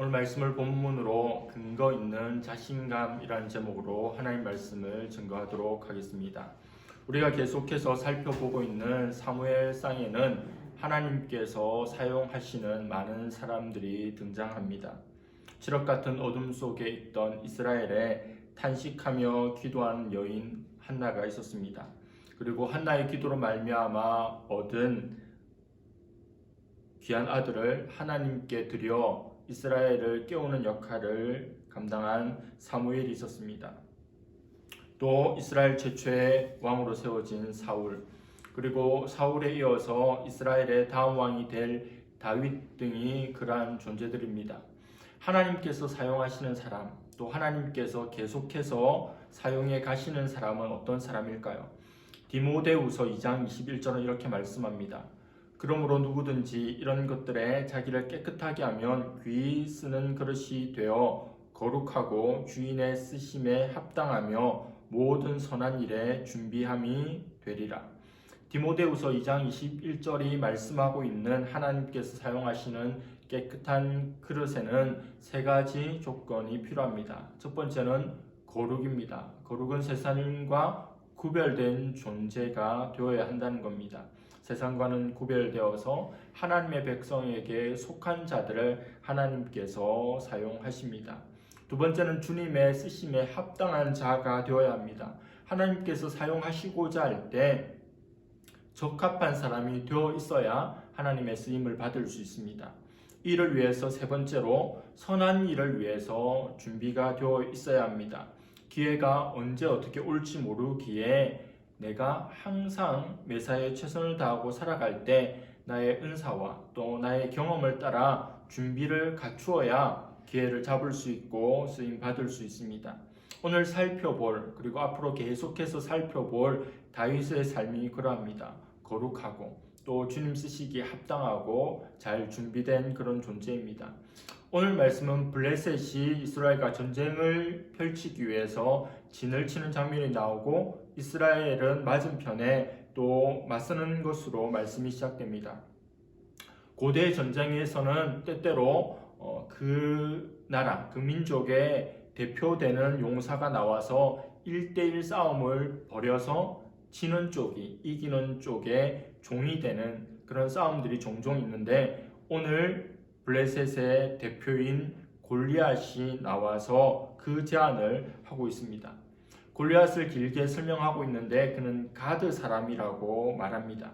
오늘 말씀을 본문으로 근거 있는 자신감이라는 제목으로 하나님 말씀을 증거하도록 하겠습니다. 우리가 계속해서 살펴보고 있는 사무엘상에는 하나님께서 사용하시는 많은 사람들이 등장합니다. 칠흑 같은 어둠 속에 있던 이스라엘에 탄식하며 기도하는 여인 한나가 있었습니다. 그리고 한나의 기도로 말미암아 얻은 귀한 아들을 하나님께 드려 이스라엘을 깨우는 역할을 감당한 사무엘이 있었습니다. 또 이스라엘 최초의 왕으로 세워진 사울, 그리고 사울에 이어서 이스라엘의 다음 왕이 될 다윗 등이 그러한 존재들입니다. 하나님께서 사용하시는 사람, 또 하나님께서 계속해서 사용해 가시는 사람은 어떤 사람일까요? 디모데후서 2장 21절은 이렇게 말씀합니다. 그러므로 누구든지 이런 것들에 자기를 깨끗하게 하면 귀히 쓰는 그릇이 되어 거룩하고 주인의 쓰심에 합당하며 모든 선한 일에 준비함이 되리라. 디모데후서 2장 21절이 말씀하고 있는 하나님께서 사용하시는 깨끗한 그릇에는 세 가지 조건이 필요합니다. 첫 번째는 거룩입니다. 거룩은 세상과 구별된 존재가 되어야 한다는 겁니다. 세상과는 구별되어서 하나님의 백성에게 속한 자들을 하나님께서 사용하십니다. 두 번째는 주님의 쓰심에 합당한 자가 되어야 합니다. 하나님께서 사용하시고자 할 때 적합한 사람이 되어 있어야 하나님의 쓰임을 받을 수 있습니다. 이를 위해서 세 번째로 선한 일을 위해서 준비가 되어 있어야 합니다. 기회가 언제 어떻게 올지 모르기에 내가 항상 매사에 최선을 다하고 살아갈 때 나의 은사와 또 나의 경험을 따라 준비를 갖추어야 기회를 잡을 수 있고 쓰임 받을 수 있습니다. 오늘 살펴볼, 그리고 앞으로 계속해서 살펴볼 다윗의 삶이 그러합니다. 거룩하고 또 주님 쓰시기에 합당하고 잘 준비된 그런 존재입니다. 오늘 말씀은 블레셋이 이스라엘과 전쟁을 펼치기 위해서 진을 치는 장면이 나오고 이스라엘은 맞은편에 또 맞서는 것으로 말씀이 시작됩니다. 고대 전쟁에서는 때때로 그 나라, 그 민족의 대표되는 용사가 나와서 1대1 싸움을 벌여서 지는 쪽이 이기는 쪽에 종이 되는 그런 싸움들이 종종 있는데 오늘 블레셋의 대표인 골리앗이 나와서 그 제안을 하고 있습니다. 골리앗을 길게 설명하고 있는데 그는 가드 사람이라고 말합니다.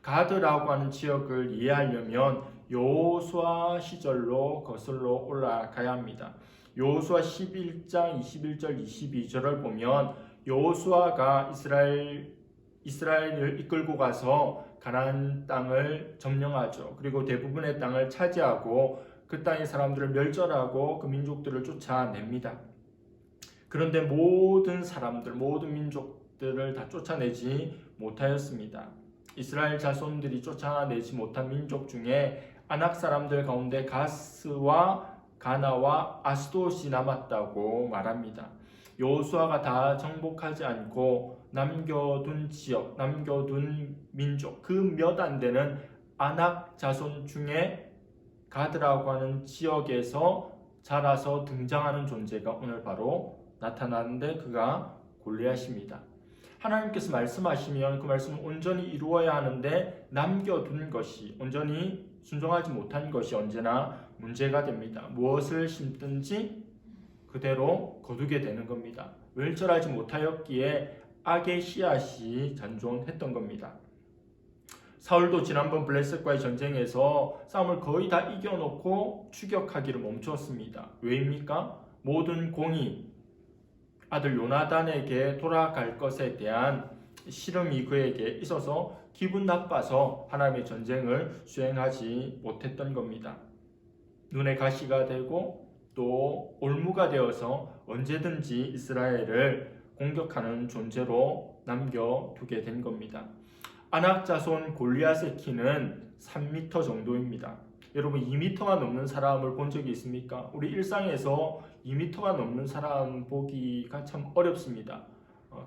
가드라고 하는 지역을 이해하려면 여호수아 시절로 거슬러 올라가야 합니다. 여호수아 11장 21절 22절을 보면 여호수아가 이스라엘을 이끌고 가서 가나안 땅을 점령하죠. 그리고 대부분의 땅을 차지하고 그 땅의 사람들을 멸절하고 그 민족들을 쫓아냅니다. 그런데 모든 사람들, 모든 민족들을 다 쫓아내지 못하였습니다. 이스라엘 자손들이 쫓아내지 못한 민족 중에 아낙 사람들 가운데 가스와 가나와 아스돗이 남았다고 말합니다. 여호수아가 다 정복하지 않고 남겨둔 지역, 남겨둔 민족, 그 몇 안 되는 아낙 자손 중에 가드라고 하는 지역에서 자라서 등장하는 존재가 오늘 바로 나타나는데 그가 골리앗입니다. 하나님께서 말씀하시면 그 말씀은 온전히 이루어야 하는데 남겨둔 것이, 온전히 순종하지 못한 것이 언제나 문제가 됩니다. 무엇을 심든지 그대로 거두게 되는 겁니다. 멸절하지 못하였기에 악의 씨앗이 잔존했던 겁니다. 사울도 지난번 블레셋과의 전쟁에서 싸움을 거의 다 이겨놓고 추격하기를 멈추었습니다. 왜입니까? 모든 공이 아들 요나단에게 돌아갈 것에 대한 시름이 그에게 있어서 기분 나빠서 하나님의 전쟁을 수행하지 못했던 겁니다. 눈에 가시가 되고 또 올무가 되어서 언제든지 이스라엘을 공격하는 존재로 남겨두게 된 겁니다. 아낙 자손 골리앗의 키는 3m 정도입니다. 여러분 2m가 넘는 사람을 본 적이 있습니까? 우리 일상에서 2m가 넘는 사람 보기가 참 어렵습니다.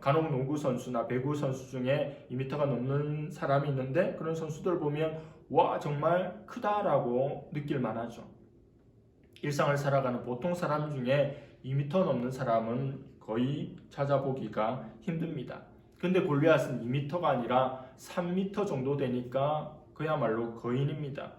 간혹 농구 선수나 배구 선수 중에 2m가 넘는 사람이 있는데 그런 선수들 보면 와 정말 크다라고 느낄 만하죠. 일상을 살아가는 보통 사람 중에 2m 넘는 사람은 거의 찾아보기가 힘듭니다. 근데 골리앗은 2m가 아니라 3m 정도 되니까 그야말로 거인입니다.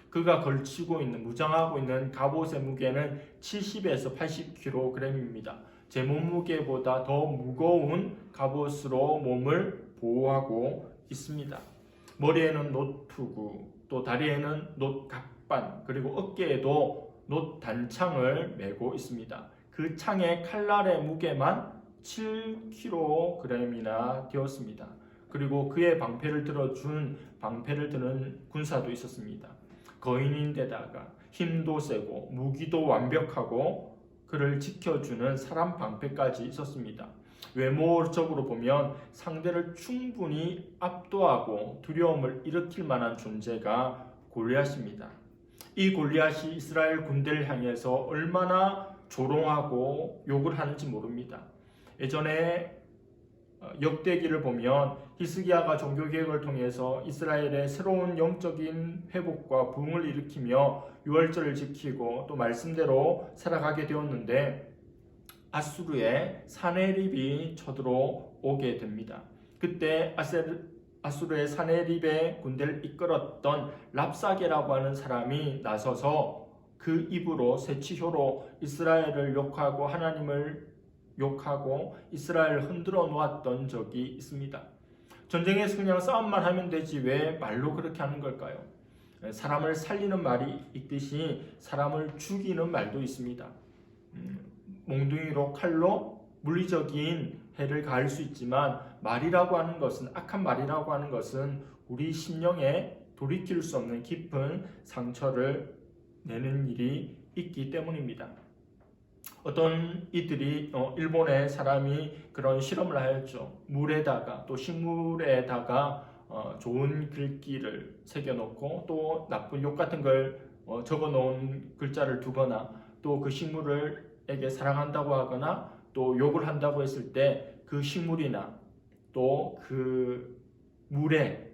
그가 걸치고 있는, 무장하고 있는 갑옷의 무게는 70에서 80kg입니다. 제 몸무게보다 더 무거운 갑옷으로 몸을 보호하고 있습니다. 머리에는 놋투구, 또 다리에는 놋갑반, 그리고 어깨에도 놋단창을 메고 있습니다. 그 창의 칼날의 무게만 7kg이나 되었습니다. 그리고 그의 방패를 드는 군사도 있었습니다. 거인인데다가 힘도 세고 무기도 완벽하고 그를 지켜주는 사람 방패까지 있었습니다. 외모적으로 보면 상대를 충분히 압도하고 두려움을 일으킬 만한 존재가 골리앗입니다. 이 골리앗이 이스라엘 군대를 향해서 얼마나 조롱하고 욕을 하는지 모릅니다. 예전에 역대기를 보면 히스기야가 종교개혁을 통해서 이스라엘의 새로운 영적인 회복과 부흥을 일으키며 유월절을 지키고 또 말씀대로 살아가게 되었는데 아수르의 사네립이 쳐들어오게 됩니다. 그때 아수르의 사네립의 군대를 이끌었던 랍사게라고 하는 사람이 나서서 그 입으로 세치효로 이스라엘을 욕하고 하나님을 욕하고 이스라엘을 흔들어 놓았던 적이 있습니다. 전쟁에서 그냥 싸움만 하면 되지 왜 말로 그렇게 하는 걸까요? 사람을 살리는 말이 있듯이 사람을 죽이는 말도 있습니다. 몽둥이로 칼로 물리적인 해를 가할 수 있지만 말이라고 하는 것은, 악한 말이라고 하는 것은 우리 심령에 돌이킬 수 없는 깊은 상처를 내는 일이 있기 때문입니다. 어떤 이들이 일본의 사람이 그런 실험을 하였죠. 물에다가 또 식물에다가 좋은 글귀를 새겨놓고 또 나쁜 욕 같은 걸 적어놓은 글자를 두거나 또 그 식물에게 사랑한다고 하거나 또 욕을 한다고 했을 때 그 식물이나 또 그 물의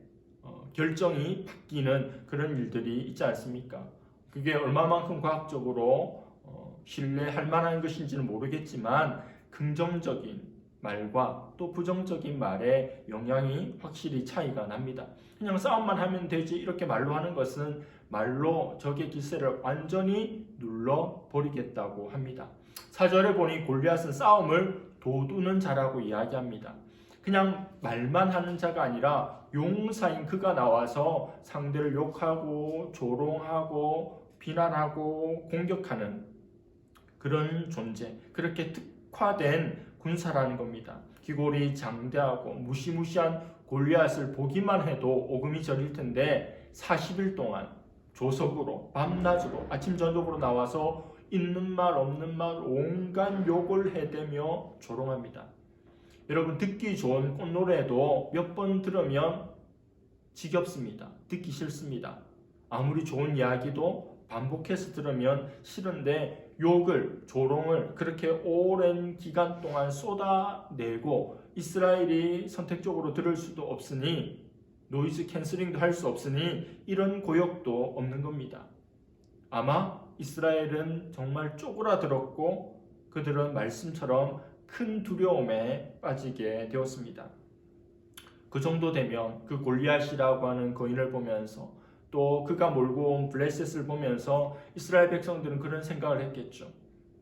결정이 바뀌는 그런 일들이 있지 않습니까? 그게 얼마만큼 과학적으로 신뢰할 만한 것인지는 모르겠지만 긍정적인 말과 또 부정적인 말의 영향이 확실히 차이가 납니다. 그냥 싸움만 하면 되지 이렇게 말로 하는 것은 말로 적의 기세를 완전히 눌러버리겠다고 합니다. 4절에 보니 골리앗은 싸움을 도두는 자라고 이야기합니다. 그냥 말만 하는 자가 아니라 용사인 그가 나와서 상대를 욕하고 조롱하고 비난하고 공격하는 그런 존재, 그렇게 특화된 군사라는 겁니다. 기골이 장대하고 무시무시한 골리앗을 보기만 해도 오금이 저릴 텐데 40일 동안 조석으로 밤낮으로 아침 저녁으로 나와서 있는 말 없는 말 온갖 욕을 해대며 조롱합니다. 여러분, 듣기 좋은 꽃노래도 몇 번 들으면 지겹습니다. 듣기 싫습니다. 아무리 좋은 이야기도 반복해서 들으면 싫은데 욕을, 조롱을 그렇게 오랜 기간 동안 쏟아내고 이스라엘이 선택적으로 들을 수도 없으니 노이즈 캔슬링도 할 수 없으니 이런 고역도 없는 겁니다. 아마 이스라엘은 정말 쪼그라들었고 그들은 말씀처럼 큰 두려움에 빠지게 되었습니다. 그 정도 되면 그 골리앗이라고 하는 거인을 보면서 또 그가 몰고 온 블레셋을 보면서 이스라엘 백성들은 그런 생각을 했겠죠.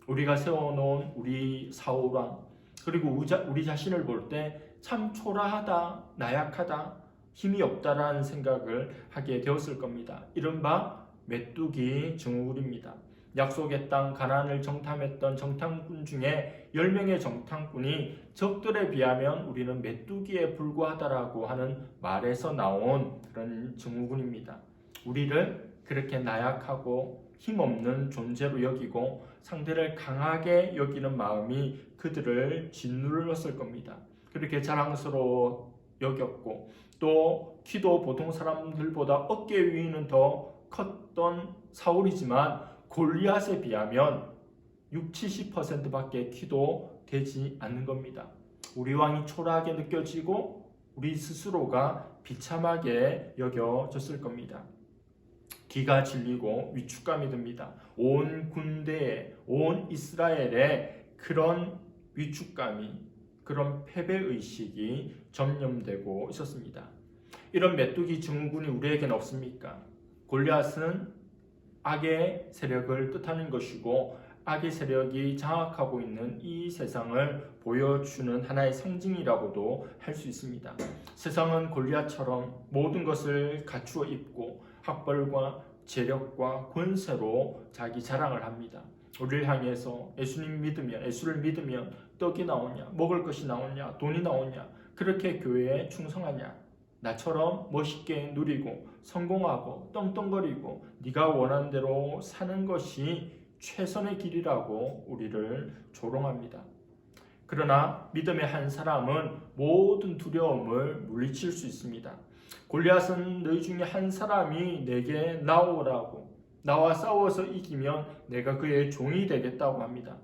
우리가 세워놓은 우리 사울왕 그리고 우리 자신을 볼 때 참 초라하다, 나약하다, 힘이 없다라는 생각을 하게 되었을 겁니다. 이른바 메뚜기 증후군입니다. 약속의 땅 가나안을 정탐했던 정탐꾼 중에 10명의 정탐꾼이 적들에 비하면 우리는 메뚜기에 불과하다라고 하는 말에서 나온 그런 증후군입니다. 우리를 그렇게 나약하고 힘없는 존재로 여기고 상대를 강하게 여기는 마음이 그들을 짓눌렀을 겁니다. 그렇게 자랑스러워 여겼고 또 키도 보통 사람들보다 어깨 위는 더 컸던 사울이지만 골리앗에 비하면 60-70%밖에 키도 되지 않는 겁니다. 우리 왕이 초라하게 느껴지고 우리 스스로가 비참하게 여겨졌을 겁니다. 기가 질리고 위축감이 듭니다. 온 군대에, 온 이스라엘에 그런 위축감이, 그런 패배의식이 전염되고 있었습니다. 이런 메뚜기 증후군이 우리에게는 없습니까? 골리앗은 악의 세력을 뜻하는 것이고 악의 세력이 장악하고 있는 이 세상을 보여주는 하나의 상징이라고도 할 수 있습니다. 세상은 골리앗처럼 모든 것을 갖추어 입고 학벌과 재력과 권세로 자기 자랑을 합니다. 우리를 향해서 예수를 믿으면 떡이 나오냐, 먹을 것이 나오냐, 돈이 나오냐, 그렇게 교회에 충성하냐, 나처럼 멋있게 누리고 성공하고 떵떵거리고 네가 원하는 대로 사는 것이 최선의 길이라고 우리를 조롱합니다. 그러나 믿음의 한 사람은 모든 두려움을 물리칠 수 있습니다. 골리앗은 너희 중에 한 사람이 내게 나오라고, 나와 싸워서 이기면 내가 그의 종이 되겠다고 합니다.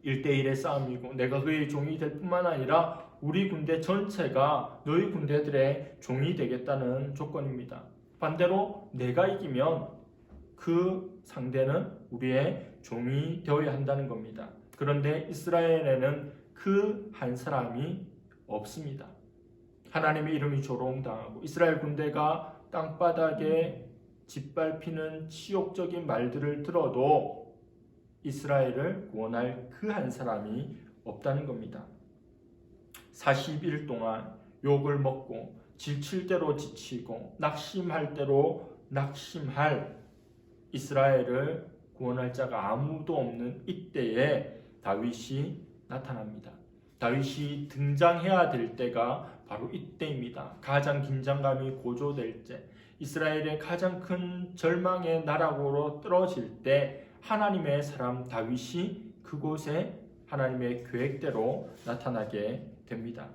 1대1의 싸움이고 내가 그의 종이 될 뿐만 아니라 우리 군대 전체가 너희 군대들의 종이 되겠다는 조건입니다. 반대로 내가 이기면 그 상대는 우리의 종이 되어야 한다는 겁니다. 그런데 이스라엘에는 그 한 사람이 없습니다. 하나님의 이름이 조롱당하고 이스라엘 군대가 땅바닥에 짓밟히는 치욕적인 말들을 들어도 이스라엘을 구원할 그 한 사람이 없다는 겁니다. 40일 동안 욕을 먹고 지칠 대로 지치고 낙심할 대로 낙심할 이스라엘을 구원할 자가 아무도 없는 이때에 다윗이 나타납니다. 다윗이 등장해야 될 때가 바로 이때입니다. 가장 긴장감이 고조될 때, 이스라엘의 가장 큰 절망의 나락으로 떨어질 때 하나님의 사람 다윗이 그곳에 하나님의 계획대로 나타나게 됩니다.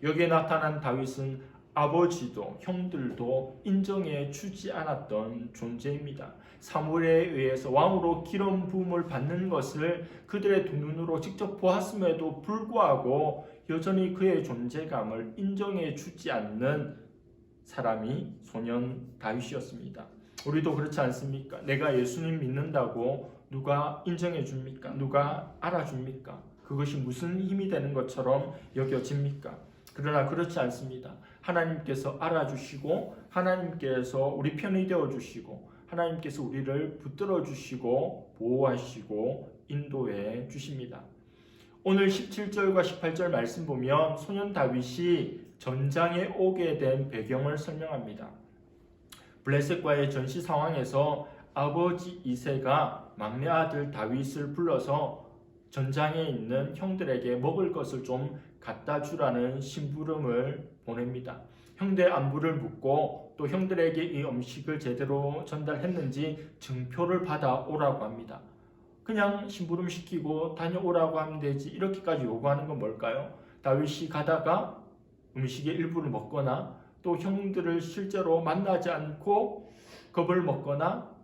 여기에 나타난 다윗은 아버지도 형들도 인정해 주지 않았던 존재입니다. 사무엘에 의해서 왕으로 기름 부음을 받는 것을 그들의 두 눈으로 직접 보았음에도 불구하고 여전히 그의 존재감을 인정해 주지 않는 사람이 소년 다윗이었습니다. 우리도 그렇지 않습니까? 내가 예수님 믿는다고 누가 인정해 줍니까? 누가 알아줍니까? 그것이 무슨 힘이 되는 것처럼 여겨집니까? 그러나 그렇지 않습니다. 하나님께서 알아주시고 하나님께서 우리 편이 되어주시고 하나님께서 우리를 붙들어 주시고 보호하시고 인도해 주십니다. 오늘 17절과 18절 말씀 보면 소년 다윗이 전장에 오게 된 배경을 설명합니다. 블레셋과의 전시 상황에서 아버지 이새가 막내 아들 다윗을 불러서 전장에 있는 형들에게 먹을 것을 좀 갖다 주라는 심부름을 보냅니다. 형들 안부를 묻고 또 형들에게 이 음식을 제대로 전달했는지 증표를 받아오라고 합니다. 그냥 심부름 시키고 다녀오라고 하면 되지 이렇게까지 요구하는 건 뭘까요? 다윗이 가다가 음식의 일부를 먹거나 또 형들을 실제로 만나지 않고 겁을 먹거나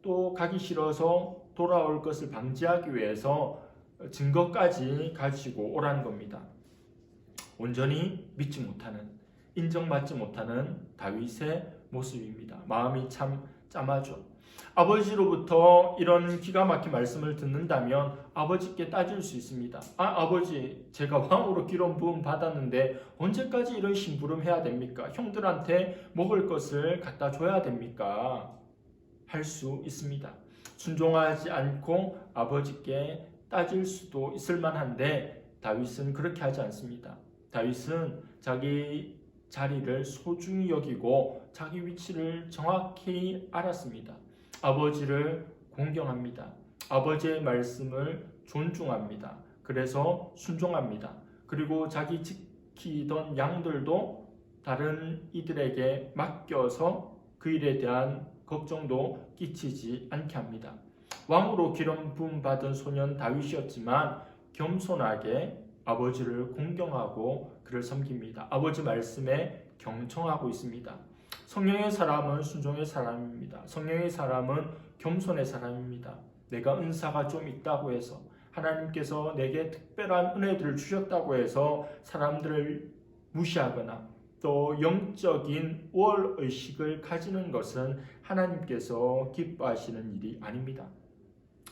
또 가기 싫어서 돌아올 것을 방지하기 위해서 증거까지 가지고 오라는 겁니다. 온전히 믿지 못하는, 인정받지 못하는 다윗의 모습입니다. 마음이 참 짠하죠. 아버지로부터 이런 기가 막힌 말씀을 듣는다면 아버지께 따질 수 있습니다. 아버지, 제가 왕으로 기름 부음 받았는데 언제까지 이런 심부름 해야 됩니까? 형들한테 먹을 것을 갖다 줘야 됩니까? 할 수 있습니다. 순종하지 않고 아버지께 따질 수도 있을 만한데 다윗은 그렇게 하지 않습니다. 다윗은 자기 자리를 소중히 여기고 자기 위치를 정확히 알았습니다. 아버지를 공경합니다. 아버지의 말씀을 존중합니다. 그래서 순종합니다. 그리고 자기 지키던 양들도 다른 이들에게 맡겨서 그 일에 대한 걱정도 끼치지 않게 합니다. 왕으로 기름 부음 받은 소년 다윗이었지만 겸손하게 아버지를 공경하고 그를 섬깁니다. 아버지 말씀에 경청하고 있습니다. 성령의 사람은 순종의 사람입니다. 성령의 사람은 겸손의 사람입니다. 내가 은사가 좀 있다고 해서 하나님께서 내게 특별한 은혜들을 주셨다고 해서 사람들을 무시하거나 또 영적인 우월의식을 가지는 것은 하나님께서 기뻐하시는 일이 아닙니다.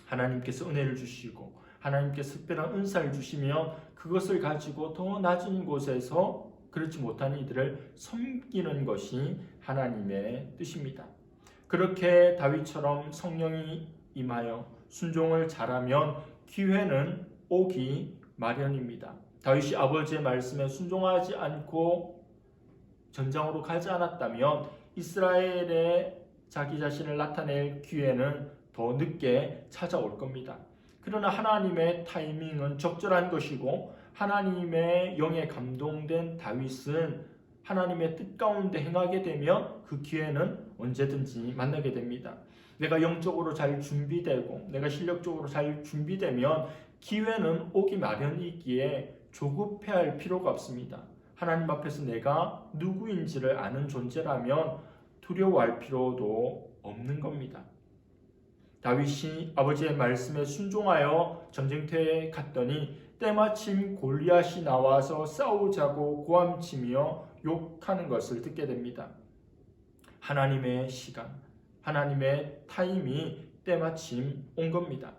하나님께서 은혜를 주시고 하나님께서 특별한 은사를 주시면 그것을 가지고 더 낮은 곳에서 그렇지 못한 이들을 섬기는 것이 하나님의 뜻입니다. 그렇게 다윗처럼 성령이 임하여 순종을 잘하면 기회는 오기 마련입니다. 다윗이 아버지의 말씀에 순종하지 않고 전장으로 가지 않았다면 이스라엘에 자기 자신을 나타낼 기회는 더 늦게 찾아올 겁니다. 그러나 하나님의 타이밍은 적절한 것이고 하나님의 영에 감동된 다윗은 하나님의 뜻 가운데 행하게 되면 그 기회는 언제든지 만나게 됩니다. 내가 영적으로 잘 준비되고 내가 실력적으로 잘 준비되면 기회는 오기 마련이기에 조급해할 필요가 없습니다. 하나님 앞에서 내가 누구인지를 아는 존재라면 두려워할 필요도 없는 겁니다. 다윗이 아버지의 말씀에 순종하여 전쟁터에 갔더니 때마침 골리앗이 나와서 싸우자고 고함치며 욕하는 것을 듣게 됩니다. 하나님의 시간, 하나님의 타임이 때마침 온 겁니다.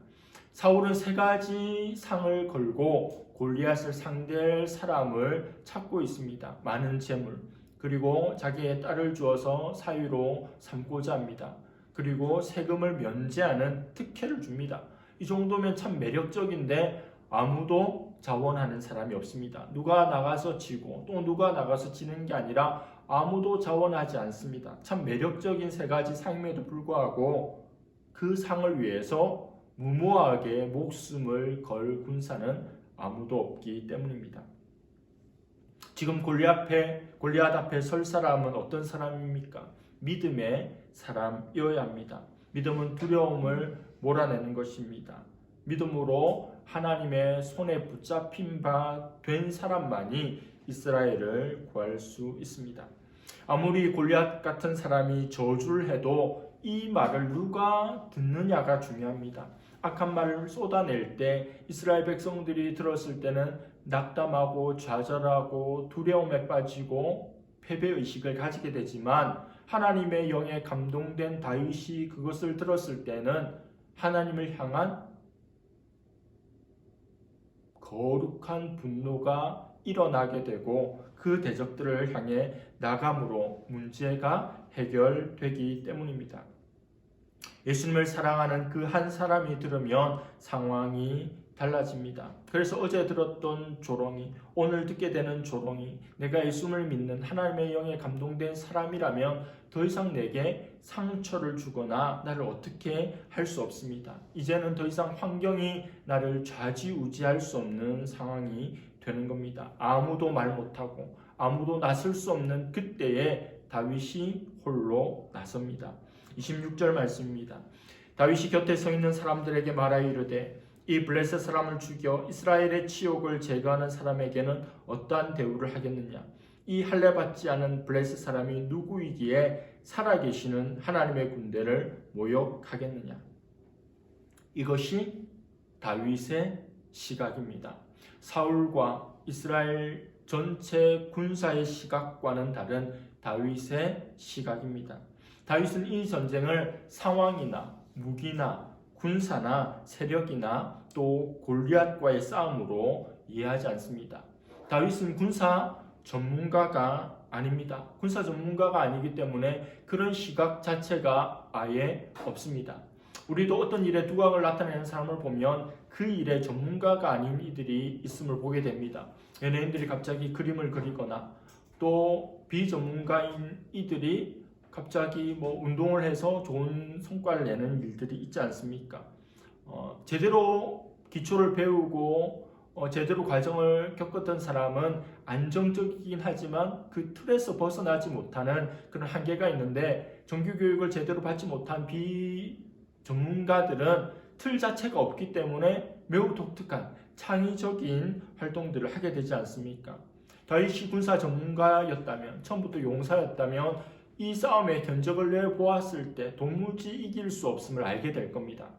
사울은 세 가지 상을 걸고 골리앗을 상대할 사람을 찾고 있습니다. 많은 재물, 그리고 자기의 딸을 주어서 사위로 삼고자 합니다. 그리고 세금을 면제하는 특혜를 줍니다. 이 정도면 참 매력적인데 아무도 자원하는 사람이 없습니다. 누가 나가서 지고 또 누가 나가서 지는 게 아니라 아무도 자원하지 않습니다. 참 매력적인 세 가지 상임에도 불구하고 그 상을 위해서 무모하게 목숨을 걸 군사는 아무도 없기 때문입니다. 지금 골리앗 앞에 설 사람은 어떤 사람입니까? 믿음의 사람이어야 합니다. 믿음은 두려움을 몰아내는 것입니다. 믿음으로 하나님의 손에 붙잡힌 바 된 사람만이 이스라엘을 구할 수 있습니다. 아무리 골리앗 같은 사람이 저주를 해도 이 말을 누가 듣느냐가 중요합니다. 악한 말을 쏟아낼 때 이스라엘 백성들이 들었을 때는 낙담하고 좌절하고 두려움에 빠지고 패배의식을 가지게 되지만 하나님의 영에 감동된 다윗이 그것을 들었을 때는 하나님을 향한 거룩한 분노가 일어나게 되고 그 대적들을 향해 나감으로 문제가 해결되기 때문입니다. 예수님을 사랑하는 그 한 사람이 들으면 상황이 달라집니다. 그래서 어제 들었던 조롱이, 오늘 듣게 되는 조롱이 내가 예수님을 믿는 하나님의 영에 감동된 사람이라면 더 이상 내게 상처를 주거나 나를 어떻게 할 수 없습니다. 이제는 더 이상 환경이 나를 좌지우지할 수 없는 상황이 되는 겁니다. 아무도 말 못하고 아무도 나설 수 없는 그때에 다윗이 홀로 나섭니다. 26절 말씀입니다. 다윗이 곁에 서 있는 사람들에게 말하여 이르되 이 블레셋 사람을 죽여 이스라엘의 치욕을 제거하는 사람에게는 어떠한 대우를 하겠느냐? 이 할례 받지 않은 블레셋 사람이 누구이기에 살아계시는 하나님의 군대를 모욕하겠느냐? 이것이 다윗의 시각입니다. 사울과 이스라엘 전체 군사의 시각과는 다른 다윗의 시각입니다. 다윗은 이 전쟁을 상황이나 무기나 군사나 세력이나 또 골리앗과의 싸움으로 이해하지 않습니다. 다윗은 군사 전문가가 아닙니다. 군사 전문가가 아니기 때문에 그런 시각 자체가 아예 없습니다. 우리도 어떤 일에 두각을 나타내는 사람을 보면 그 일의 전문가가 아닌 이들이 있음을 보게 됩니다. 연예인들이 갑자기 그림을 그리거나 또 비전문가인 이들이 갑자기 운동을 해서 좋은 성과를 내는 일들이 있지 않습니까? 제대로 기초를 배우고 제대로 과정을 겪었던 사람은 안정적이긴 하지만 그 틀에서 벗어나지 못하는 그런 한계가 있는데 정규교육을 제대로 받지 못한 비전문가들은 틀 자체가 없기 때문에 매우 독특한 창의적인 활동들을 하게 되지 않습니까? 다윗이 군사 전문가였다면, 처음부터 용사였다면 이 싸움에 견적을 내보았을 때 도무지 이길 수 없음을 알게 될 겁니다.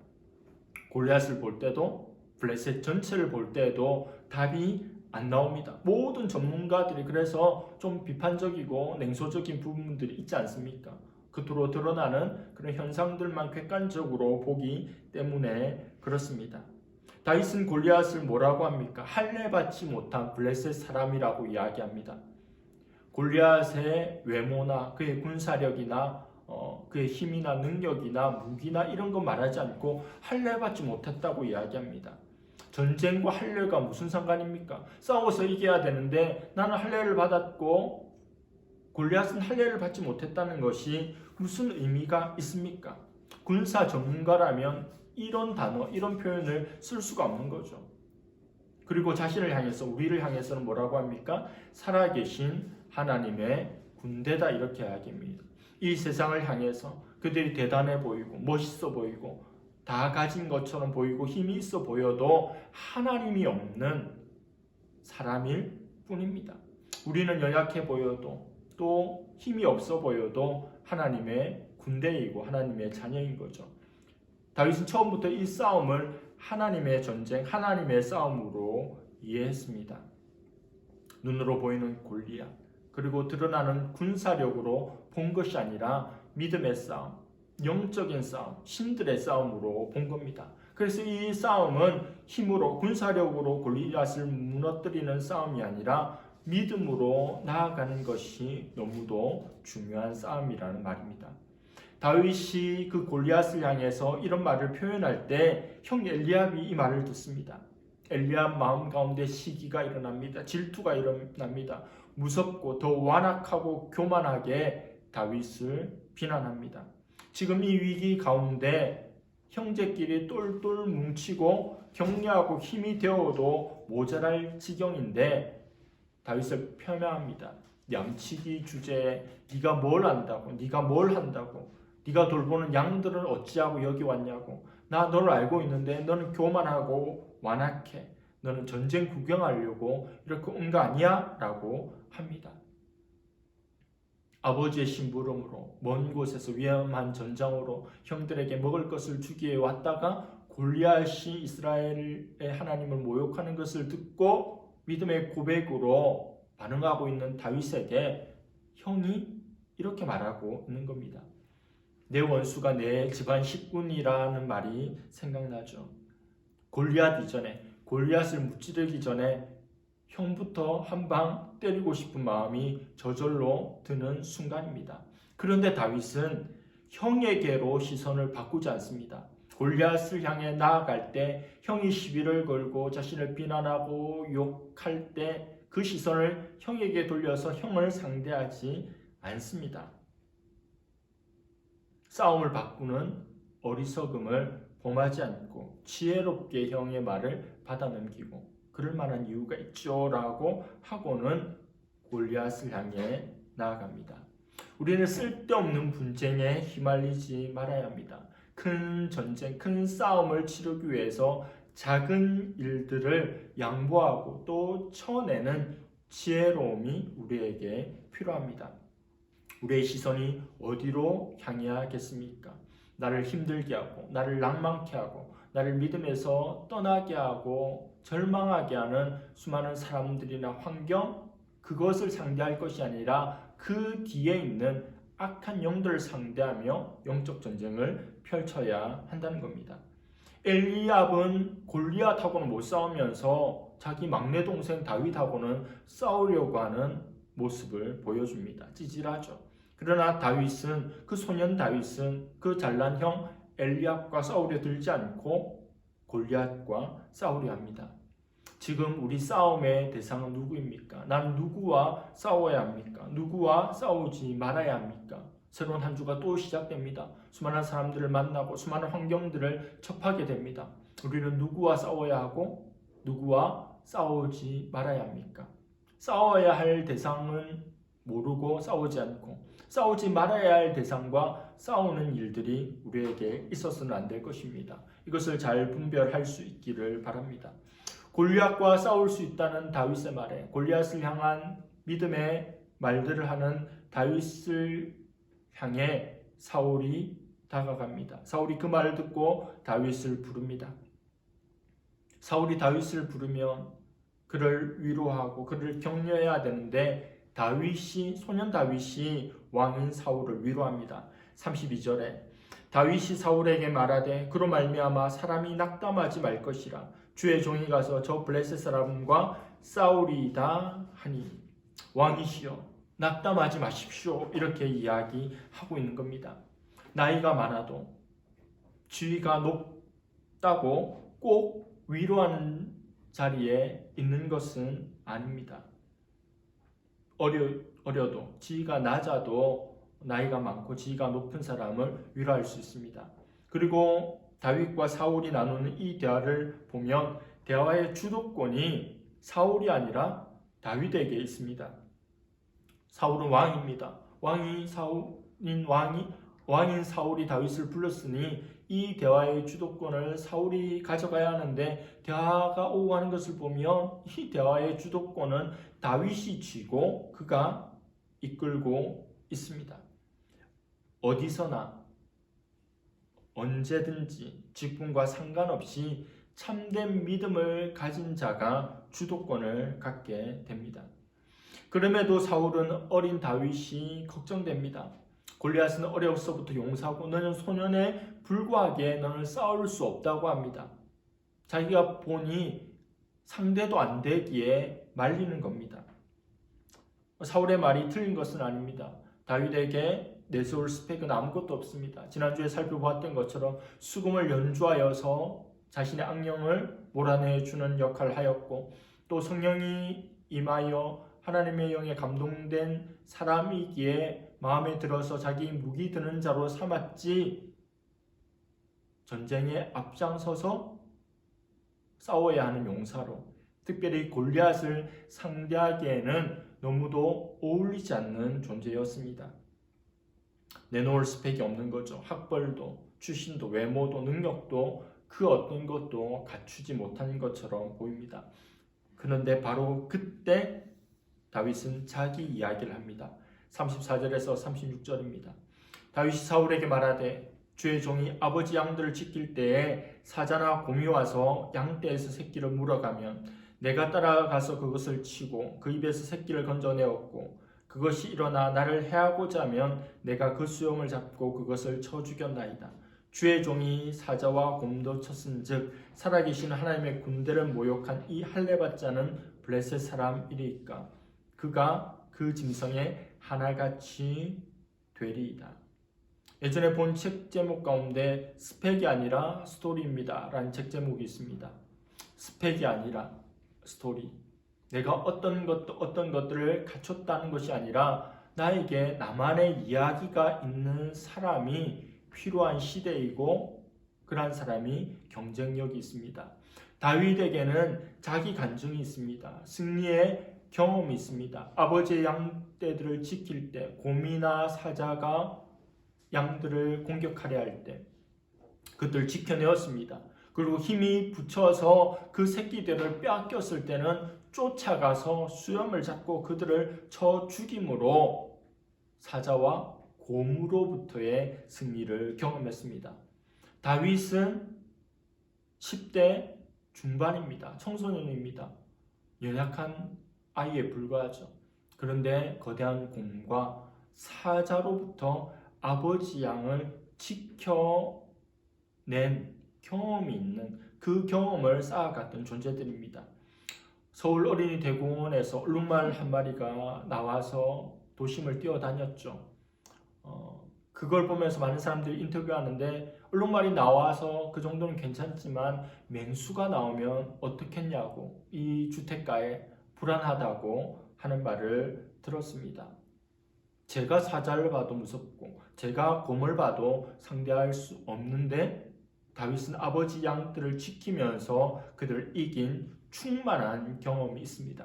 골리앗을 볼 때도 블레셋 전체를 볼 때도 답이 안 나옵니다. 모든 전문가들이 그래서 좀 비판적이고 냉소적인 부분들이 있지 않습니까? 겉으로 드러나는 그런 현상들만 객관적으로 보기 때문에 그렇습니다. 다윗은 골리앗을 뭐라고 합니까? 할례받지 못한 블레셋 사람이라고 이야기합니다. 골리앗의 외모나 그의 군사력이나 그의 힘이나 능력이나 무기나 이런 거 말하지 않고 할례받지 못했다고 이야기합니다. 전쟁과 할례가 무슨 상관입니까? 싸워서 이겨야 되는데 나는 할례를 받았고 골리앗은 할례를 받지 못했다는 것이 무슨 의미가 있습니까? 군사 전문가라면 이런 단어, 이런 표현을 쓸 수가 없는 거죠. 그리고 자신을 향해서, 우리를 향해서는 뭐라고 합니까? 살아계신 하나님의 군대다 이렇게 이야기합니다. 이 세상을 향해서 그들이 대단해 보이고 멋있어 보이고 다 가진 것처럼 보이고 힘이 있어 보여도 하나님이 없는 사람일 뿐입니다. 우리는 연약해 보여도 또 힘이 없어 보여도 하나님의 군대이고 하나님의 자녀인 거죠. 다윗은 처음부터 이 싸움을 하나님의 전쟁, 하나님의 싸움으로 이해했습니다. 눈으로 보이는 골리앗, 그리고 드러나는 군사력으로 본 것이 아니라 믿음의 싸움, 영적인 싸움, 신들의 싸움으로 본 겁니다. 그래서 이 싸움은 힘으로, 군사력으로 골리앗을 무너뜨리는 싸움이 아니라 믿음으로 나아가는 것이 너무도 중요한 싸움이라는 말입니다. 다윗이 그 골리앗을 향해서 이런 말을 표현할 때 형 엘리압이 이 말을 듣습니다. 엘리압 마음 가운데 시기가 일어납니다. 질투가 일어납니다. 무섭고 더 완악하고 교만하게 다윗을 비난합니다. 지금 이 위기 가운데 형제끼리 똘똘 뭉치고 격려하고 힘이 되어도 모자랄 지경인데 다윗을 폄하합니다. 양치기 주제에 네가 뭘 안다고, 네가 뭘 한다고, 네가 돌보는 양들은 어찌하고 여기 왔냐고, 나 너를 알고 있는데 너는 교만하고 완악해, 너는 전쟁 구경하려고 이렇게 온 거 아니야? 라고 합니다. 아버지의 심부름으로 먼 곳에서 위험한 전장으로 형들에게 먹을 것을 주기에 왔다가 골리앗이 이스라엘의 하나님을 모욕하는 것을 듣고 믿음의 고백으로 반응하고 있는 다윗에게 형이 이렇게 말하고 있는 겁니다. 내 원수가 내 집안 식군이라는 말이 생각나죠. 골리앗 이전에, 골리앗을 무찌르기 전에 형부터 한 방 때리고 싶은 마음이 저절로 드는 순간입니다. 그런데 다윗은 형에게로 시선을 바꾸지 않습니다. 골리앗을 향해 나아갈 때 형이 시비를 걸고 자신을 비난하고 욕할 때 그 시선을 형에게 돌려서 형을 상대하지 않습니다. 싸움을 바꾸는 어리석음을 범하지 않고 지혜롭게 형의 말을 받아넘기고 그럴 만한 이유가 있죠 라고 하고는 골리앗을 향해 나아갑니다. 우리는 쓸데없는 분쟁에 휘말리지 말아야 합니다. 큰 전쟁, 큰 싸움을 치르기 위해서 작은 일들을 양보하고 또 쳐내는 지혜로움이 우리에게 필요합니다. 우리의 시선이 어디로 향해야겠습니까? 나를 힘들게 하고 나를 낭만케 하고 나를 믿음에서 떠나게 하고 절망하게 하는 수많은 사람들이나 환경, 그것을 상대할 것이 아니라 그 뒤에 있는 악한 영들을 상대하며 영적 전쟁을 펼쳐야 한다는 겁니다. 엘리압은 골리앗하고는 못 싸우면서 자기 막내 동생 다윗하고는 싸우려고 하는 모습을 보여줍니다. 찌질하죠. 그러나 다윗은, 그 소년 다윗은 그 잘난 형 엘리압과 싸우려 들지 않고 골리앗과 싸우려 합니다. 지금 우리 싸움의 대상은 누구입니까? 나는 누구와 싸워야 합니까? 누구와 싸우지 말아야 합니까? 새로운 한 주가 또 시작됩니다. 수많은 사람들을 만나고 수많은 환경들을 접하게 됩니다. 우리는 누구와 싸워야 하고 누구와 싸우지 말아야 합니까? 싸워야 할 대상은 모르고 싸우지 않고 싸우지 말아야 할 대상과 싸우는 일들이 우리에게 있어서는 안 될 것입니다. 이것을 잘 분별할 수 있기를 바랍니다. 골리앗과 싸울 수 있다는 다윗의 말에 골리앗을 향한 믿음의 말들을 하는 다윗을 향해 사울이 다가갑니다. 사울이 그 말을 듣고 다윗을 부릅니다. 사울이 다윗을 부르면 그를 위로하고 그를 격려해야 되는데 소년 다윗이 왕인 사울을 위로합니다. 32절에 다윗이 사울에게 말하되 그로 말미암아 사람이 낙담하지 말 것이라 주의 종이 가서 저 블레셋 사람과 싸우리이다 하니 왕이시여 낙담하지 마십시오 이렇게 이야기하고 있는 겁니다. 나이가 많아도 지위가 높다고 꼭 위로하는 자리에 있는 것은 아닙니다. 어려도 지위가 낮아도 나이가 많고 지위가 높은 사람을 위로할 수 있습니다. 그리고 다윗과 사울이 나누는 이 대화를 보면 대화의 주도권이 사울이 아니라 다윗에게 있습니다. 사울은 왕입니다. 왕인 사울이 다윗을 불렀으니 이 대화의 주도권을 사울이 가져가야 하는데 대화가 오고 가는 것을 보면 이 대화의 주도권은 다윗이 쥐고 그가 이끌고 있습니다. 어디서나 언제든지 직분과 상관없이 참된 믿음을 가진 자가 주도권을 갖게 됩니다. 그럼에도 사울은 어린 다윗이 걱정됩니다. 골리앗은 어려서부터 용사고 너는 소년에 불과하게 너는 싸울 수 없다고 합니다. 자기가 보니 상대도 안 되기에 말리는 겁니다. 사울의 말이 틀린 것은 아닙니다. 다윗에게 내세울 스펙은 아무것도 없습니다. 지난주에 살펴보았던 것처럼 수금을 연주하여서 자신의 악령을 몰아내주는 역할을 하였고 또 성령이 임하여 하나님의 영에 감동된 사람이기에 마음에 들어서 자기 무기 드는 자로 삼았지 전쟁에 앞장서서 싸워야 하는 용사로 특별히 골리앗을 상대하기에는 너무도 어울리지 않는 존재였습니다. 내놓을 스펙이 없는 거죠. 학벌도 출신도 외모도 능력도 그 어떤 것도 갖추지 못한 것처럼 보입니다. 그런데 바로 그때 다윗은 자기 이야기를 합니다. 34절에서 36절입니다. 다윗이 사울에게 말하되 주의 종이 아버지 양들을 지킬 때에 사자나 곰이 와서 양떼에서 새끼를 물어가면 내가 따라가서 그것을 치고 그 입에서 새끼를 건져내었고 그것이 일어나 나를 해하고자 하면 내가 그 수염을 잡고 그것을 쳐 죽였나이다. 주의 종이 사자와 곰도 쳤은즉 살아계신 하나님의 군대를 모욕한 이 할례받자는 블레셋 사람이리까 그가 그 짐승의 하나같이 되리이다. 예전에 본 책 제목 가운데 스펙이 아니라 스토리입니다 라는 책 제목이 있습니다. 스펙이 아니라 스토리. 내가 어떤 것들을 갖췄다는 것이 아니라 나에게 나만의 이야기가 있는 사람이 필요한 시대이고 그러한 사람이 경쟁력이 있습니다. 다윗에게는 자기 간증이 있습니다. 승리의 경험이 있습니다. 아버지의 양떼들을 지킬 때 곰이나 사자가 양들을 공격하려 할 때 그들을 지켜내었습니다. 그리고 힘이 붙여서 그 새끼들을 빼앗겼을 때는 쫓아가서 수염을 잡고 그들을 쳐 죽임으로 사자와 곰으로부터의 승리를 경험했습니다. 다윗은 10대 중반입니다. 청소년입니다. 연약한 아이에 불과하죠. 그런데 거대한 곰과 사자로부터 아버지 양을 지켜낸 경험이 있는 그 경험을 쌓아갔던 존재들입니다. 서울 어린이 대공원에서 얼룩말 한 마리가 나와서 도심을 뛰어다녔죠. 그걸 보면서 많은 사람들이 인터뷰하는데 얼룩말이 나와서 그 정도는 괜찮지만 맹수가 나오면 어떻겠냐고 이 주택가에 불안하다고 하는 말을 들었습니다. 제가 사자를 봐도 무섭고 제가 곰을 봐도 상대할 수 없는데 다윗은 아버지 양들을 지키면서 그들을 이긴 충만한 경험이 있습니다.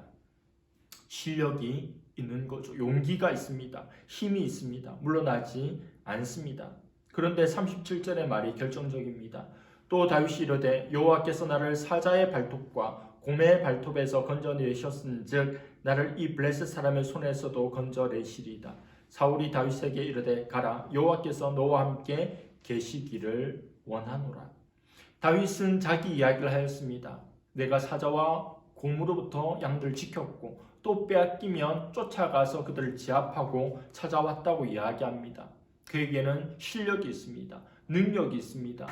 실력이 있는 거죠. 용기가 있습니다. 힘이 있습니다. 물러나지 않습니다. 그런데 37절의 말이 결정적입니다. 또 다윗이 이르되 여호와께서 나를 사자의 발톱과 곰의 발톱에서 건져내셨은즉 나를 이 블레셋 사람의 손에서도 건져내시리이다. 사울이 다윗에게 이르되 가라 여호와께서 너와 함께 계시기를 원하노라. 다윗은 자기 이야기를 하였습니다. 내가 사자와 곰으로부터 양들을 지켰고 또 빼앗기면 쫓아가서 그들을 제압하고 찾아왔다고 이야기합니다. 그에게는 실력이 있습니다. 능력이 있습니다.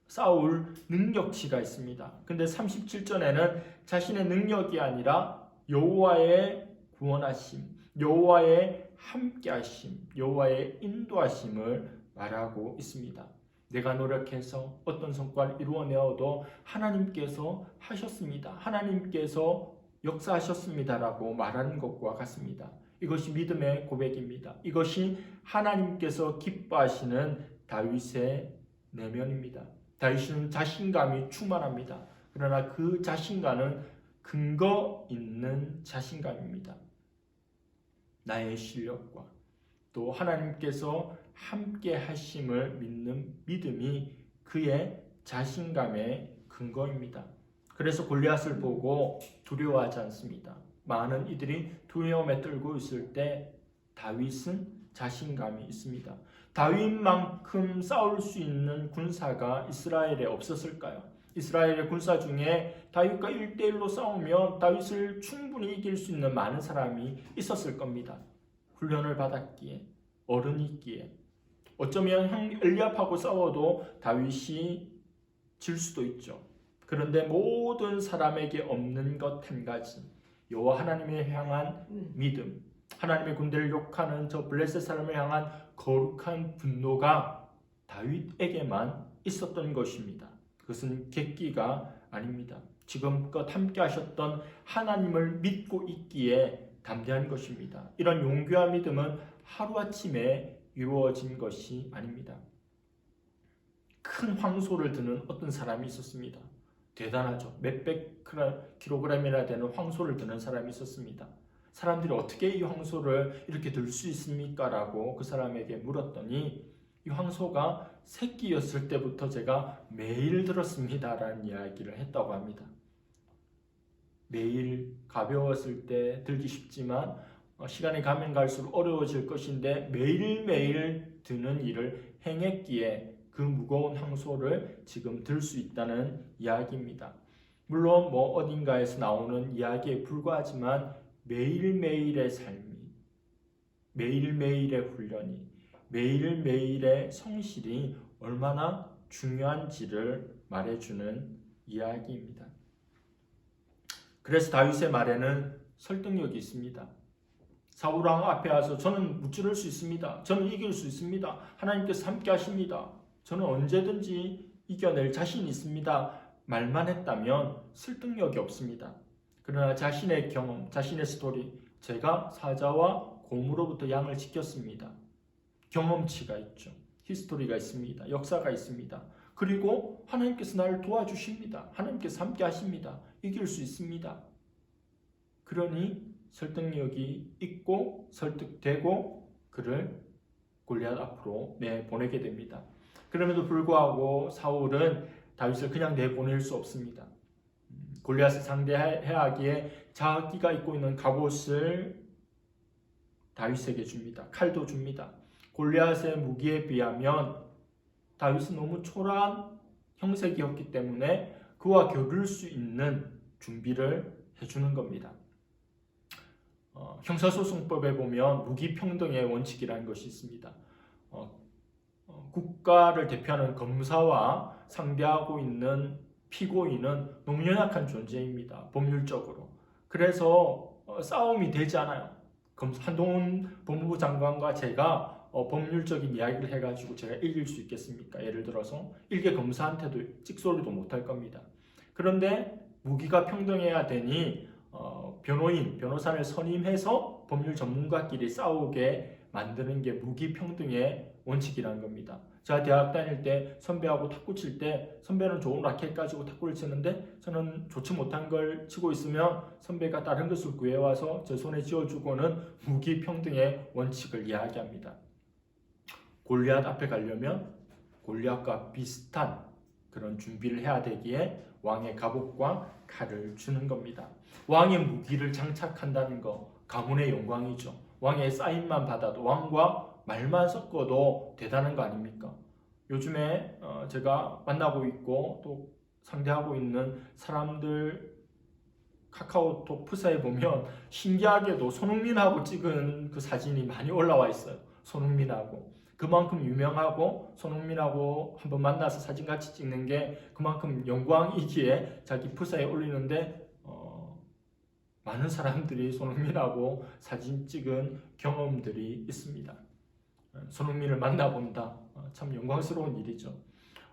싸울 능력치가 있습니다. 근데 37절에는 자신의 능력이 아니라 여호와의 구원하심, 여호와의 함께하심, 여호와의 인도하심을 말하고 있습니다. 내가 노력해서 어떤 성과를 이루어내어도 하나님께서 하셨습니다. 하나님께서 역사하셨습니다라고 말하는 것과 같습니다. 이것이 믿음의 고백입니다. 이것이 하나님께서 기뻐하시는 다윗의 내면입니다. 다윗은 자신감이 충만합니다. 그러나 그 자신감은 근거 있는 자신감입니다. 나의 실력과 또 하나님께서 함께 하심을 믿는 믿음이 그의 자신감의 근거입니다. 그래서 골리앗을 보고 두려워하지 않습니다. 많은 이들이 두려움에 떨고 있을 때 다윗은 자신감이 있습니다. 다윗만큼 싸울 수 있는 군사가 이스라엘에 없었을까요? 이스라엘의 군사 중에 다윗과 1대1로 싸우면 다윗을 충분히 이길 수 있는 많은 사람이 있었을 겁니다. 훈련을 받았기에, 어른이 있기에. 어쩌면 엘리압하고 싸워도 다윗이 질 수도 있죠. 그런데 모든 사람에게 없는 것 한 가지, 여호와 하나님을 향한 믿음, 하나님의 군대를 욕하는 저 블레셋 사람을 향한 거룩한 분노가 다윗에게만 있었던 것입니다. 그것은 객기가 아닙니다. 지금껏 함께 하셨던 하나님을 믿고 있기에 담대한 것입니다. 이런 용기와 믿음은 하루아침에 이루어진 것이 아닙니다. 큰 황소를 드는 어떤 사람이 있었습니다. 대단하죠. 몇백 킬로그램이나 되는 황소를 드는 사람이 있었습니다. 사람들이 어떻게 이 황소를 이렇게 들 수 있습니까? 라고 그 사람에게 물었더니 이 황소가 새끼였을 때부터 제가 매일 들었습니다 라는 이야기를 했다고 합니다. 매일 가벼웠을 때 들기 쉽지만 시간이 가면 갈수록 어려워질 것인데 매일매일 드는 일을 행했기에 그 무거운 황소를 지금 들 수 있다는 이야기입니다. 물론 어딘가에서 나오는 이야기에 불과하지만 매일매일의 삶이, 매일매일의 훈련이, 매일매일의 성실이 얼마나 중요한지를 말해주는 이야기입니다. 그래서 다윗의 말에는 설득력이 있습니다. 사울왕 앞에 와서 저는 무찌를 수 있습니다. 저는 이길 수 있습니다. 하나님께서 함께 하십니다. 저는 언제든지 이겨낼 자신이 있습니다. 말만 했다면 설득력이 없습니다. 그러나 자신의 경험, 자신의 스토리, 제가 사자와 곰으로부터 양을 지켰습니다. 경험치가 있죠. 히스토리가 있습니다. 역사가 있습니다. 그리고 하나님께서 나를 도와주십니다. 하나님께서 함께 하십니다. 이길 수 있습니다. 그러니 설득력이 있고 설득되고 그를 골리앗 앞으로 내보내게 됩니다. 그럼에도 불구하고 사울은 다윗을 그냥 내보낼 수 없습니다. 골리앗을 상대해야 하기에 자기가 입고 있는 갑옷을 다윗에게 줍니다. 칼도 줍니다. 골리앗의 무기에 비하면 다윗은 너무 초라한 형색이었기 때문에 그와 겨룰 수 있는 준비를 해주는 겁니다. 형사소송법에 보면 무기평등의 원칙이라는 것이 있습니다. 국가를 대표하는 검사와 상대하고 있는 피고인은 너무 연약한 존재입니다. 법률적으로. 그래서 싸움이 되지 않아요. 한동훈 법무부 장관과 제가 법률적인 이야기를 해가지고 제가 이길 수 있겠습니까? 예를 들어서 일개 검사한테도 찍소리도 못할 겁니다. 그런데 무기가 평등해야 되니 변호사를 선임해서 법률 전문가끼리 싸우게 만드는 게 무기평등의 원칙이라는 겁니다. 제가 대학 다닐 때 선배하고 탁구 칠 때 선배는 좋은 라켓 가지고 탁구를 치는데 저는 좋지 못한 걸 치고 있으면 선배가 다른 것을 구해와서 제 손에 쥐어주고는 무기평등의 원칙을 이야기합니다. 골리앗 앞에 가려면 골리앗과 비슷한 그런 준비를 해야 되기에 왕의 갑옷과 칼을 주는 겁니다. 왕의 무기를 장착한다는 거 가문의 영광이죠. 왕의 사인만 받아도 왕과 말만 섞어도 대단한 거 아닙니까? 요즘에 제가 만나고 있고 또 상대하고 있는 사람들 카카오톡 프사에 보면 신기하게도 손흥민하고 찍은 그 사진이 많이 올라와 있어요. 손흥민하고. 그만큼 유명하고 손흥민하고 한번 만나서 사진 같이 찍는 게 그만큼 영광이기에 자기 프사에 올리는데 많은 사람들이 손흥민하고 사진 찍은 경험들이 있습니다. 손흥민을 만나본다. 참 영광스러운 일이죠.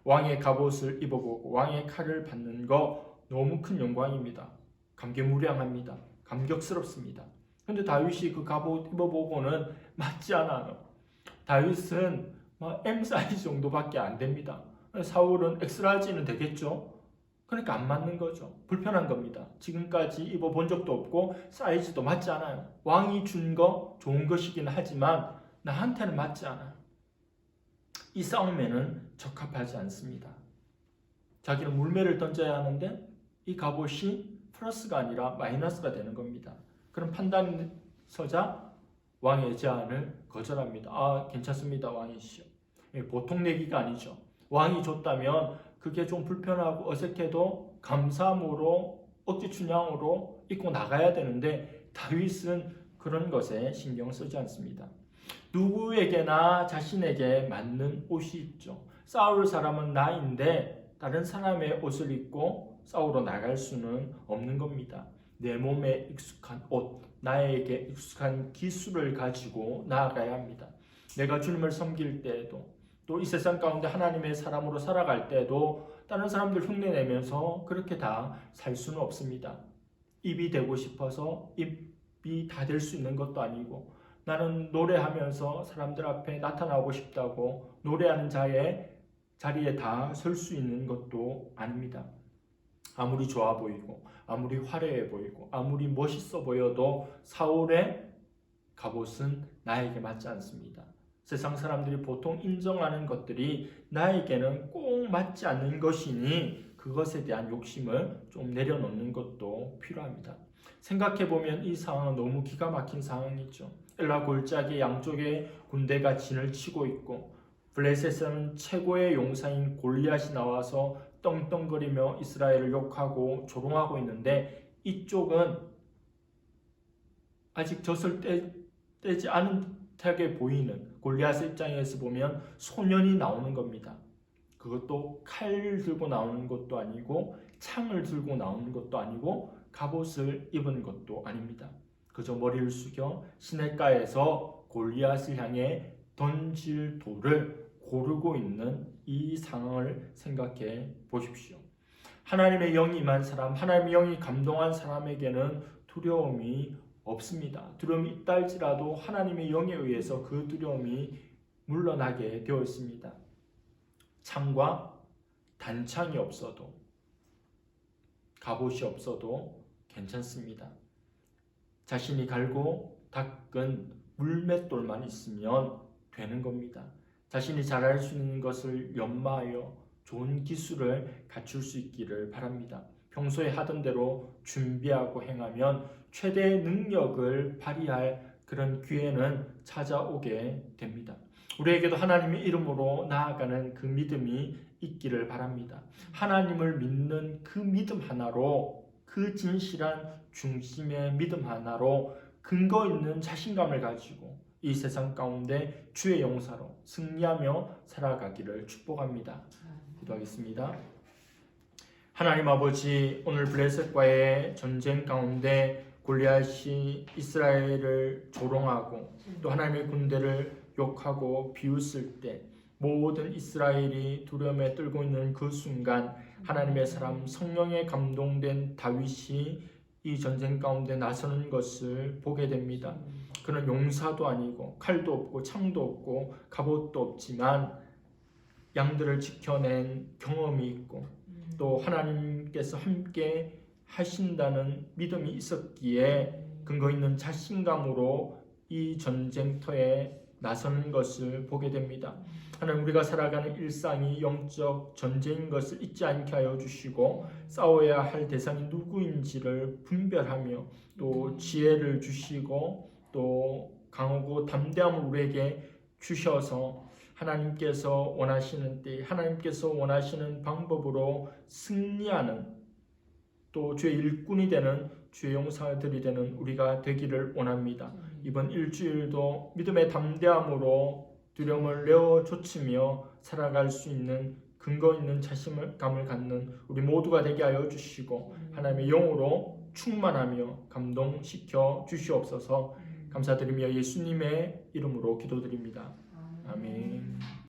왕의 갑옷을 입어보고 왕의 칼을 받는 거 너무 큰 영광입니다. 감개무량합니다. 감격스럽습니다. 근데 다윗이 그 갑옷 입어보고는 맞지 않아요. 다윗은 M 사이즈 정도밖에 안 됩니다. 사울은 엑스라지는 되겠죠. 그러니까 안 맞는 거죠. 불편한 겁니다. 지금까지 입어본 적도 없고 사이즈도 맞지 않아요. 왕이 준 거 좋은 것이긴 하지만 나한테는 맞지 않아요. 이 싸움에는 적합하지 않습니다. 자기는 물매를 던져야 하는데 이 갑옷이 플러스가 아니라 마이너스가 되는 겁니다. 그런 판단이 서자 왕의 제안을 거절합니다. 괜찮습니다, 왕이시여. 보통 내기가 아니죠. 왕이 줬다면 그게 좀 불편하고 어색해도 감사함으로 억지 춘향으로 입고 나가야 되는데 다윗은 그런 것에 신경 쓰지 않습니다. 누구에게나 자신에게 맞는 옷이 있죠. 싸울 사람은 나인데 다른 사람의 옷을 입고 싸우러 나갈 수는 없는 겁니다. 내 몸에 익숙한 옷, 나에게 익숙한 기술을 가지고 나아가야 합니다. 내가 주님을 섬길 때에도 또 이 세상 가운데 하나님의 사람으로 살아갈 때도 다른 사람들 흉내내면서 그렇게 다 살 수는 없습니다. 입이 되고 싶어서 입이 다 될 수 있는 것도 아니고 나는 노래하면서 사람들 앞에 나타나고 싶다고 노래하는 자리에 다 설 수 있는 것도 아닙니다. 아무리 좋아 보이고 아무리 화려해 보이고 아무리 멋있어 보여도 사울의 갑옷은 나에게 맞지 않습니다. 세상 사람들이 보통 인정하는 것들이 나에게는 꼭 맞지 않는 것이니 그것에 대한 욕심을 좀 내려놓는 것도 필요합니다. 생각해보면 이 상황은 너무 기가 막힌 상황이죠. 엘라 골짜기 양쪽에 군대가 진을 치고 있고 블레셋에서는 최고의 용사인 골리앗이 나와서 떵떵거리며 이스라엘을 욕하고 조롱하고 있는데 이쪽은 아직 젖을 떼지 않은 듯하게 보이는 골리앗의 입장에서 보면 소년이 나오는 겁니다. 그것도 칼을 들고 나오는 것도 아니고 창을 들고 나오는 것도 아니고 갑옷을 입은 것도 아닙니다. 그저 머리를 숙여 시냇가에서 골리앗을 향해 던질 돌을 고르고 있는 이 상황을 생각해 보십시오. 하나님의 영이 임한 사람, 하나님의 영이 감동한 사람에게는 두려움이 없습니다. 두려움이 있다 할지라도 하나님의 영에 의해서 그 두려움이 물러나게 되어 있습니다. 창과 단창이 없어도 갑옷이 없어도 괜찮습니다. 자신이 갈고 닦은 물맷돌만 있으면 되는 겁니다. 자신이 잘할 수 있는 것을 연마하여 좋은 기술을 갖출 수 있기를 바랍니다. 평소에 하던 대로 준비하고 행하면 최대의 능력을 발휘할 그런 기회는 찾아오게 됩니다. 우리에게도 하나님의 이름으로 나아가는 그 믿음이 있기를 바랍니다. 하나님을 믿는 그 믿음 하나로, 그 진실한 중심의 믿음 하나로 근거 있는 자신감을 가지고 이 세상 가운데 주의 용사로 승리하며 살아가기를 축복합니다. 기도하겠습니다. 하나님 아버지, 오늘 블레셋과의 전쟁 가운데 골리앗이 이스라엘을 조롱하고 또 하나님의 군대를 욕하고 비웃을 때 모든 이스라엘이 두려움에 떨고 있는 그 순간 하나님의 사람 성령에 감동된 다윗이 이 전쟁 가운데 나서는 것을 보게 됩니다. 그는 용사도 아니고 칼도 없고 창도 없고 갑옷도 없지만 양들을 지켜낸 경험이 있고 또 하나님께서 함께 하신다는 믿음이 있었기에 근거 있는 자신감으로 이 전쟁터에 나서는 것을 보게 됩니다. 하나님, 우리가 살아가는 일상이 영적 전쟁인 것을 잊지 않게 하여 주시고 싸워야 할 대상이 누구인지를 분별하며 또 지혜를 주시고 또 강하고 담대함을 우리에게 주셔서 하나님께서 원하시는 때 하나님께서 원하시는 방법으로 승리하는 또 주의 일꾼이 되는 주의 용사들이 되는 우리가 되기를 원합니다. 이번 일주일도 믿음의 담대함으로 두려움을 내어쫓으며 살아갈 수 있는 근거 있는 자신감을 갖는 우리 모두가 되게 하여 주시고 하나님의 영으로 충만하며 감동시켜 주시옵소서. 감사드리며 예수님의 이름으로 기도드립니다. 아멘.